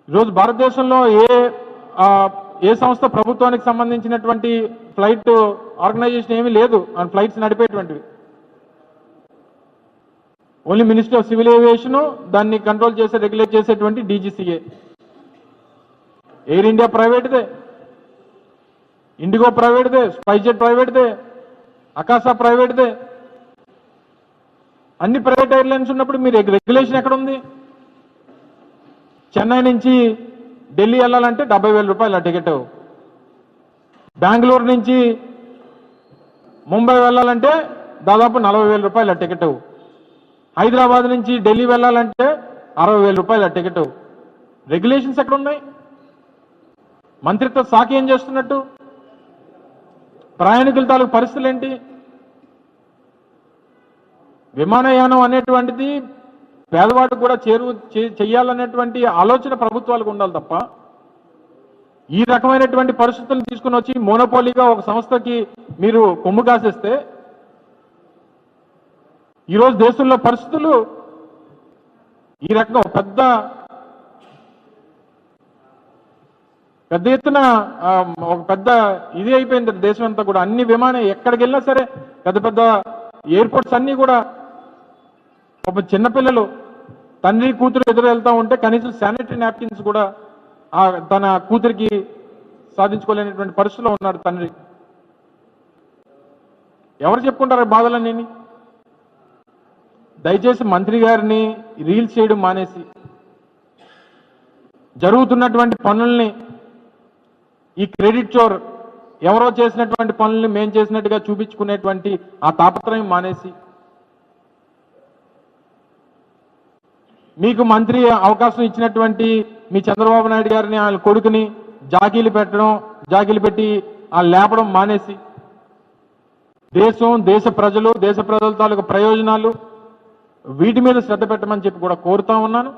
ఈరోజు భారతదేశంలో ఏ సంస్థ ప్రభుత్వానికి సంబంధించినటువంటి ఫ్లైట్ ఆర్గనైజేషన్ ఏమీ లేదు ఆ ఫ్లైట్స్ నడిపేటువంటివి. Only ministry of civil aviation దాన్ని కంట్రోల్ చేసే రెగ్యులేట్ చేసేటువంటి డీజీసీఏ. ఎయిర్ ఇండియా ప్రైవేట్దే, ఇండిగో ప్రైవేట్దే, స్పైస్జెట్ ప్రైవేట్దే, అకాసా ప్రైవేట్దే. అన్ని ప్రైవేట్ ఎయిర్లైన్స్ ఉన్నప్పుడు మీరు రెగ్యులేషన్ ఎక్కడ ఉంది? చెన్నై నుంచి ఢిల్లీ వెళ్ళాలంటే 70,000 రూపాయల టికెట్, బెంగళూరు నుంచి ముంబై వెళ్ళాలంటే దాదాపు 40,000 రూపాయల టికెట్, హైదరాబాద్ నుంచి ఢిల్లీ వెళ్ళాలంటే 60,000 రూపాయల టికెట్. రెగ్యులేషన్స్ ఎక్కడ ఉన్నాయి? మంత్రిత్వ శాఖ ఏం చేస్తున్నట్టు? ప్రయాణికుల తాలూకు పరిస్థితులు ఏంటి? విమానయానం అనేటువంటిది పేదవాడికి కూడా చెయ్యాలనేటువంటి ఆలోచన ప్రభుత్వాలకు ఉండాలి తప్ప ఈ రకమైనటువంటి పరిస్థితులను తీసుకుని వచ్చి మోనోపోలీగా ఒక సంస్థకి మీరు కొమ్ము కాసేస్తే ఈరోజు దేశంలో పరిస్థితులు ఈ రకంగా పెద్ద ఎత్తున ఒక పెద్ద ఇది అయిపోయింది దేశం అంతా కూడా. అన్ని విమానం ఎక్కడికి వెళ్ళినా సరే పెద్ద పెద్ద ఎయిర్పోర్ట్స్ అన్నీ కూడా ఒక చిన్నపిల్లలు తండ్రి కూతురు ఎదురు వెళ్తా ఉంటే కనీసం శానిటరీ నాప్కిన్స్ కూడా తన కూతురికి సాధించుకోలేనటువంటి పరిస్థితిలో ఉన్నాడు తండ్రి. ఎవరు చెప్పుకుంటారు బాధలన్నీ? దయచేసి మంత్రి గారిని రీల్స్ చేయడం మానేసి జరుగుతున్నటువంటి పనుల్ని ఈ క్రెడిట్ చోర్ ఎవరో చేసినటువంటి పనుల్ని మేం చేసినట్టుగా చూపించుకునేటువంటి ఆ తాపత్రయం మానేసి మీకు మంత్రి అవకాశం ఇచ్చినటువంటి మీ చంద్రబాబు నాయుడు గారిని ఆయన కొడుకుని జాకీలు పెట్టి ఆ లేపడం మానేసి దేశ ప్రజల తాలూకు ప్రయోజనాలు వీటి మీద శ్రద్ధ పెట్టమని చెప్పి కూడా కోరుతా ఉన్నాను.